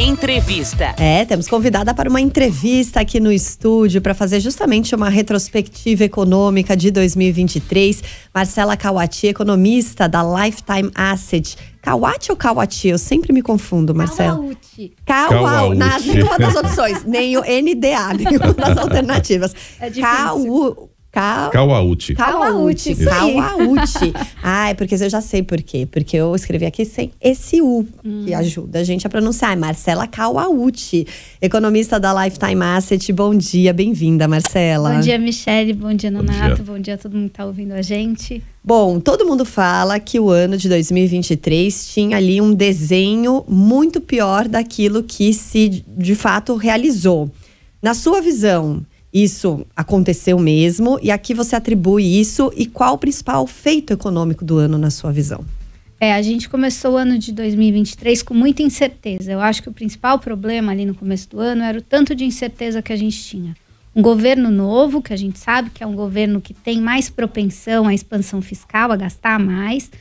Entrevista. Temos convidada para uma entrevista aqui no estúdio para fazer justamente uma retrospectiva econômica de 2023. Marcela Kawati, economista da Lifetime Asset. Kawati ou Kawati? Eu sempre me confundo, Marcela. Kawauti. Nenhuma das opções. Nem o NDA, nenhuma das alternativas. É difícil. Kawauti. Kawauti. Porque eu já sei por quê. Porque eu escrevi aqui sem esse U, que ajuda a gente a pronunciar. Marcela Kawauti, economista da Lifetime Asset. Bom dia, bem-vinda, Marcela. Bom dia, Michele. Bom dia, Nonato. Bom dia a todo mundo que tá ouvindo a gente. Bom, todo mundo fala que o ano de 2023 tinha ali um desenho muito pior daquilo que se, de fato, realizou. Na sua visão, isso aconteceu mesmo? E a que você atribui isso? E qual o principal feito econômico do ano, na sua visão? A gente começou o ano de 2023 com muita incerteza. Eu acho que o principal problema ali no começo do ano era o tanto de incerteza que a gente tinha. Um governo novo, que a gente sabe que é um governo que tem mais propensão à expansão fiscal, a gastar mais,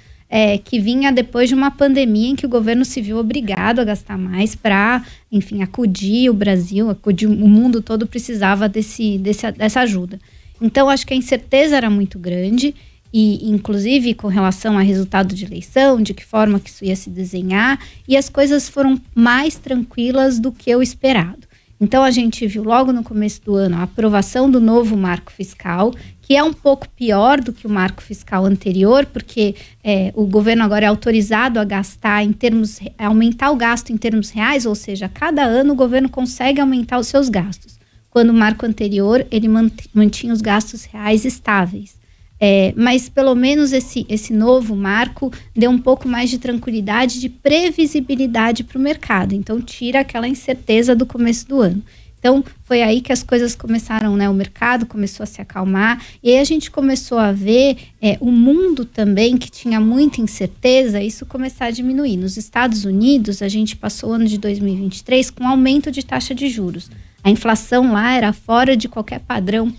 que vinha depois de uma pandemia em que o governo se viu obrigado a gastar mais para, enfim, acudir o Brasil, acudir o mundo todo precisava dessa ajuda. Então, acho que a incerteza era muito grande e, inclusive, com relação ao resultado de eleição, de que forma que isso ia se desenhar, e as coisas foram mais tranquilas do que o esperado. Então, a gente viu logo no começo do ano a aprovação do novo marco fiscal, que é um pouco pior do que o marco fiscal anterior, porque o governo agora é autorizado a gastar aumentar o gasto em termos reais, ou seja, a cada ano o governo consegue aumentar os seus gastos. Quando o marco anterior, ele mantinha os gastos reais estáveis. Mas pelo menos esse novo marco deu um pouco mais de tranquilidade, de previsibilidade para o mercado. Então tira aquela incerteza do começo do ano. Então foi aí que as coisas começaram, né? O mercado começou a se acalmar e aí a gente começou a ver o mundo também, que tinha muita incerteza, isso começar a diminuir. Nos Estados Unidos, a gente passou o ano de 2023 com aumento de taxa de juros. A inflação lá era fora de qualquer padrão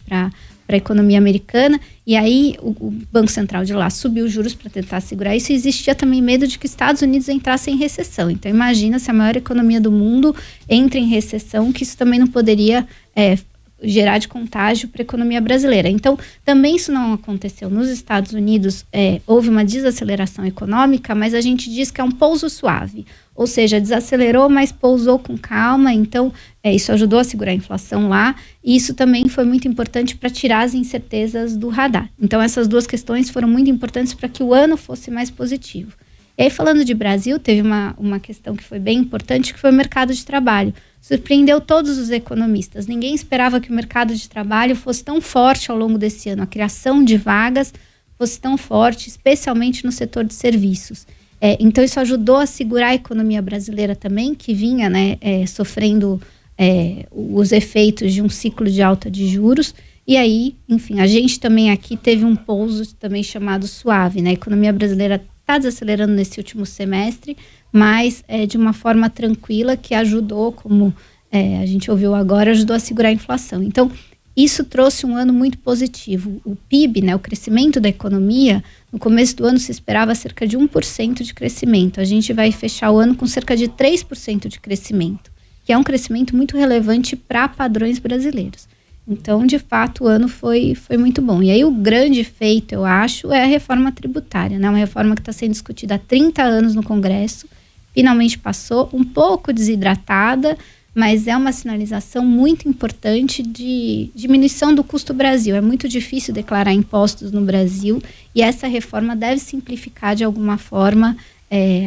para a economia americana, e aí o Banco Central de lá subiu os juros para tentar segurar isso, e existia também medo de que os Estados Unidos entrassem em recessão. Então imagina se a maior economia do mundo entra em recessão, que isso também não poderia gerar de contágio para a economia brasileira. Então também isso não aconteceu. Nos Estados Unidos houve uma desaceleração econômica, mas a gente diz que é um pouso suave. Ou seja, desacelerou, mas pousou com calma. Então, isso ajudou a segurar a inflação lá. E isso também foi muito importante para tirar as incertezas do radar. Então, essas duas questões foram muito importantes para que o ano fosse mais positivo. E aí, falando de Brasil, teve uma questão que foi bem importante, que foi o mercado de trabalho. Surpreendeu todos os economistas. Ninguém esperava que o mercado de trabalho fosse tão forte ao longo desse ano. A criação de vagas fosse tão forte, especialmente no setor de serviços. Então isso ajudou a segurar a economia brasileira também, que vinha sofrendo os efeitos de um ciclo de alta de juros. E aí, enfim, a gente também aqui teve um pouso também chamado suave, né? A economia brasileira está desacelerando nesse último semestre, mas de uma forma tranquila, que ajudou, como a gente ouviu agora, ajudou a segurar a inflação. Então, isso trouxe um ano muito positivo. O PIB, né, o crescimento da economia, no começo do ano se esperava cerca de 1% de crescimento. A gente vai fechar o ano com cerca de 3% de crescimento, que é um crescimento muito relevante para padrões brasileiros. Então, de fato, o ano foi muito bom. E aí o grande feito, eu acho, é a reforma tributária, né? Uma reforma que está sendo discutida há 30 anos no Congresso, finalmente passou, um pouco desidratada, mas é uma sinalização muito importante de diminuição do custo Brasil. É muito difícil declarar impostos no Brasil e essa reforma deve simplificar de alguma forma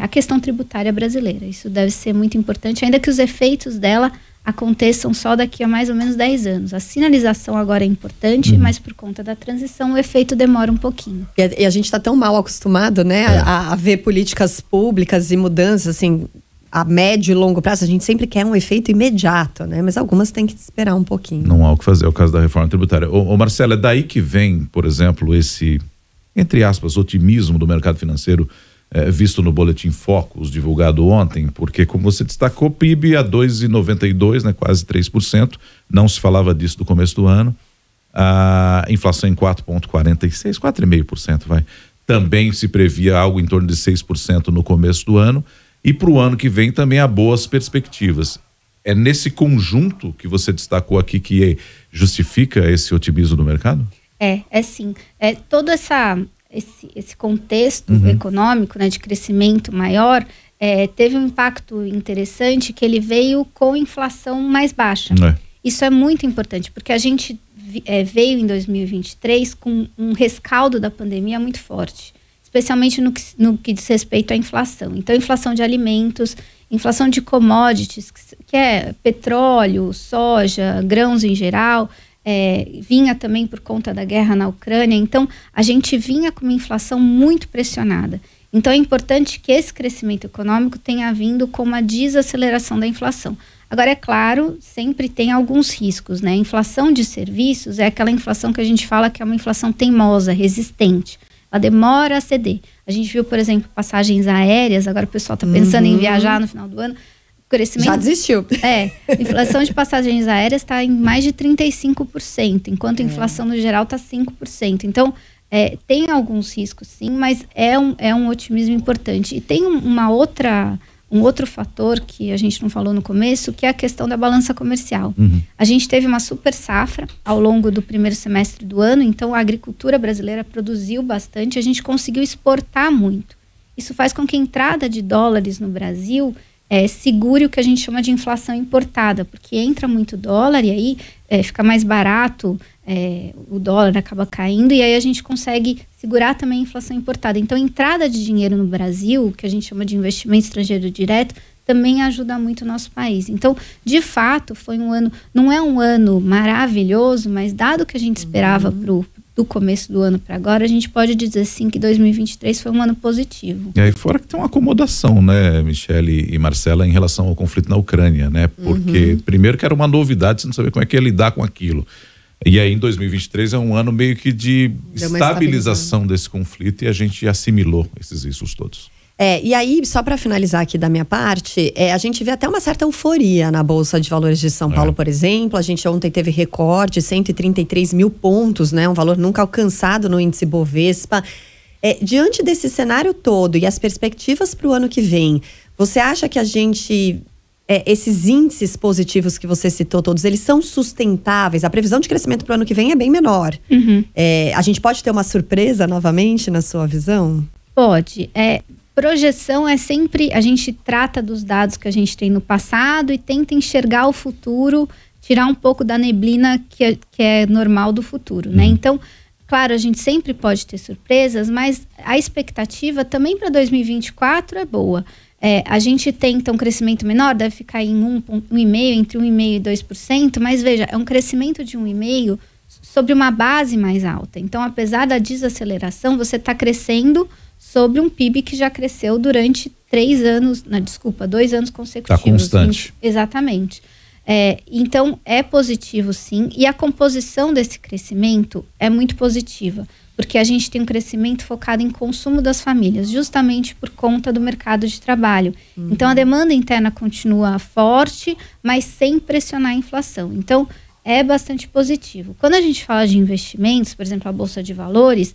a questão tributária brasileira. Isso deve ser muito importante, ainda que os efeitos dela aconteçam só daqui a mais ou menos 10 anos. A sinalização agora é importante, mas por conta da transição o efeito demora um pouquinho. E a gente está tão mal acostumado, né, a ver políticas públicas e mudanças, assim, a médio e longo prazo. A gente sempre quer um efeito imediato, né, mas algumas tem que esperar um pouquinho. Não há o que fazer, é o caso da reforma tributária. Ô Marcelo, é daí que vem, por exemplo, esse, entre aspas, otimismo do mercado financeiro visto no Boletim Focus, divulgado ontem, porque, como você destacou, PIB a 2,92, né, quase 3%, não se falava disso do começo do ano, a inflação em 4,46, 4,5%, vai. Também se previa algo em torno de 6% no começo do ano, e para o ano que vem também há boas perspectivas. É nesse conjunto que você destacou aqui que justifica esse otimismo do mercado? É sim. Todo esse contexto econômico, né, de crescimento maior, teve um impacto interessante que ele veio com inflação mais baixa. Isso é muito importante, porque a gente veio em 2023 com um rescaldo da pandemia muito forte, especialmente no que diz respeito à inflação. Então, inflação de alimentos, inflação de commodities, que é petróleo, soja, grãos em geral, vinha também por conta da guerra na Ucrânia. Então, a gente vinha com uma inflação muito pressionada. Então, é importante que esse crescimento econômico tenha vindo com uma desaceleração da inflação. Agora, é claro, sempre tem alguns riscos, né? A inflação de serviços é aquela inflação que a gente fala que é uma inflação teimosa, resistente. Ela demora a ceder. A gente viu, por exemplo, passagens aéreas, agora o pessoal está pensando em viajar no final do ano. O crescimento, já desistiu. A inflação de passagens aéreas está em mais de 35%, enquanto a inflação no geral está 5%. Então, tem alguns riscos sim, mas é um otimismo importante. E tem um outro fator que a gente não falou no começo, que é a questão da balança comercial. A gente teve uma super safra ao longo do primeiro semestre do ano, então a agricultura brasileira produziu bastante, a gente conseguiu exportar muito. Isso faz com que a entrada de dólares no Brasil segure o que a gente chama de inflação importada, porque entra muito dólar e aí fica mais barato, o dólar acaba caindo e aí a gente consegue segurar também a inflação importada. Então, a entrada de dinheiro no Brasil, que a gente chama de investimento estrangeiro direto, também ajuda muito o nosso país. Então, de fato, foi um ano, não é um ano maravilhoso, mas dado que a gente esperava do começo do ano para agora, a gente pode dizer sim que 2023 foi um ano positivo. E aí fora que tem uma acomodação, né, Michele e Marcela, em relação ao conflito na Ucrânia, né? Porque primeiro que era uma novidade, você não sabia como é que ia lidar com aquilo. E aí em 2023 é um ano meio que de estabilização desse conflito e a gente assimilou esses riscos todos. E aí, só para finalizar aqui da minha parte, a gente vê até uma certa euforia na Bolsa de Valores de São Paulo, por exemplo. A gente ontem teve recorde, 133 mil pontos, né? Um valor nunca alcançado no índice Bovespa. Diante desse cenário todo e as perspectivas para o ano que vem, você acha que a gente... esses índices positivos que você citou todos, eles são sustentáveis? A previsão de crescimento para o ano que vem é bem menor. A gente pode ter uma surpresa novamente, na sua visão? Pode. Projeção é sempre, a gente trata dos dados que a gente tem no passado e tenta enxergar o futuro, tirar um pouco da neblina que é normal do futuro, né? Então, claro, a gente sempre pode ter surpresas, mas a expectativa também para 2024 é boa. A gente tem, então, um crescimento menor, deve ficar em 1,5%, entre 1,5% e 2%, mas veja, é um crescimento de 1,5% sobre uma base mais alta. Então, apesar da desaceleração, você está crescendo sobre um PIB que já cresceu durante 2 anos consecutivos. Está constante. Exatamente. Então, é positivo sim, e a composição desse crescimento é muito positiva, porque a gente tem um crescimento focado em consumo das famílias, justamente por conta do mercado de trabalho. Então, a demanda interna continua forte, mas sem pressionar a inflação. Então, é bastante positivo. Quando a gente fala de investimentos, por exemplo, a Bolsa de Valores,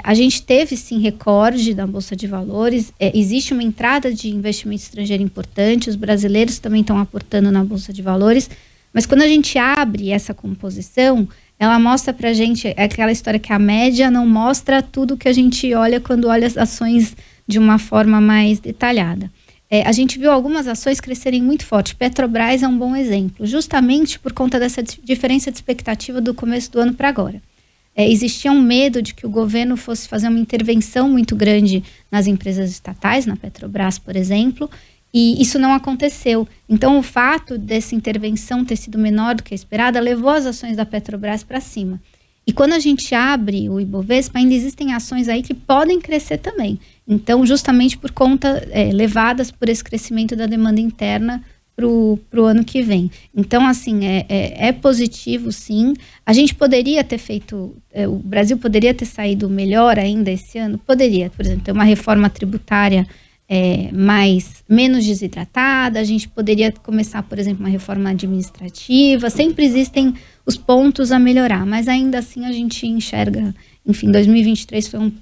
a gente teve sim recorde da Bolsa de Valores, existe uma entrada de investimento estrangeiro importante, os brasileiros também estão aportando na Bolsa de Valores, mas quando a gente abre essa composição, ela mostra pra gente, aquela história que a média não mostra tudo que a gente olha quando olha as ações de uma forma mais detalhada. A gente viu algumas ações crescerem muito forte. Petrobras é um bom exemplo, justamente por conta dessa diferença de expectativa do começo do ano para agora. Existia um medo de que o governo fosse fazer uma intervenção muito grande nas empresas estatais, na Petrobras, por exemplo, e isso não aconteceu. Então, o fato dessa intervenção ter sido menor do que a esperada levou as ações da Petrobras para cima. E quando a gente abre o Ibovespa, ainda existem ações aí que podem crescer também. Então, justamente por conta, levadas por esse crescimento da demanda interna pro ano que vem. Então, assim, é positivo, sim. A gente poderia ter feito... o Brasil poderia ter saído melhor ainda esse ano? Poderia. Por exemplo, ter uma reforma tributária menos desidratada, a gente poderia começar, por exemplo, uma reforma administrativa. Sempre existem os pontos a melhorar, mas ainda assim a gente enxerga, enfim, 2023 foi um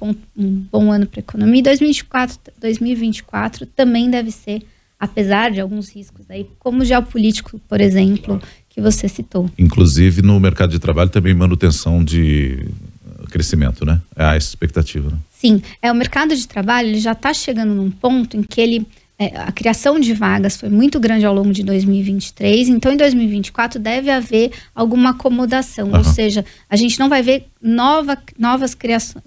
bom ano para a economia, e 2024 também deve ser, apesar de alguns riscos aí, como geopolítico, por exemplo, que você citou. Inclusive no mercado de trabalho também manutenção de crescimento, né? É a expectativa, né? Sim, o mercado de trabalho ele já está chegando num ponto em que a criação de vagas foi muito grande ao longo de 2023, então em 2024 deve haver alguma acomodação, ou seja, a gente não vai ver nova criação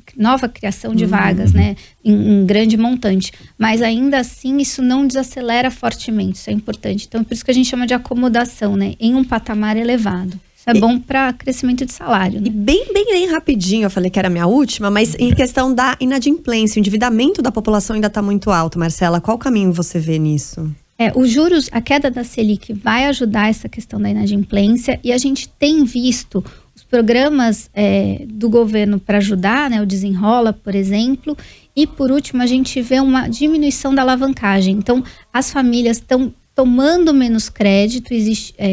de vagas, né, em grande montante, mas ainda assim isso não desacelera fortemente, isso é importante, então por isso que a gente chama de acomodação, né, em um patamar elevado. É bom para crescimento de salário, né? E bem rapidinho, eu falei que era a minha última, mas em questão da inadimplência, o endividamento da população ainda está muito alto, Marcela. Qual caminho você vê nisso? Os juros, a queda da Selic vai ajudar essa questão da inadimplência, e a gente tem visto os programas do governo para ajudar, né, o Desenrola, por exemplo, e por último a gente vê uma diminuição da alavancagem. Então, as famílias estão tomando menos crédito,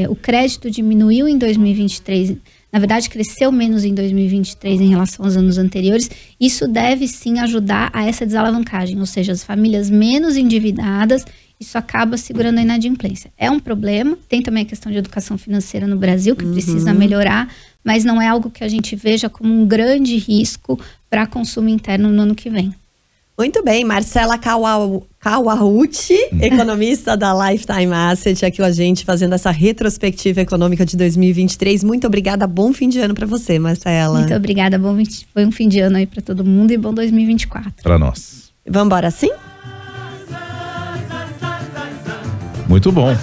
o crédito diminuiu em 2023, na verdade cresceu menos em 2023 em relação aos anos anteriores. Isso deve sim ajudar a essa desalavancagem, ou seja, as famílias menos endividadas, isso acaba segurando a inadimplência. É um problema, tem também a questão de educação financeira no Brasil, que precisa melhorar, mas não é algo que a gente veja como um grande risco para consumo interno no ano que vem. Muito bem, Marcela Kawauchi, economista da Lifetime Asset, aqui com a gente fazendo essa retrospectiva econômica de 2023. Muito obrigada, bom fim de ano para você, Marcela. Muito obrigada, foi um fim de ano aí para todo mundo e bom 2024. Para nós. Vamos embora sim? Muito bom.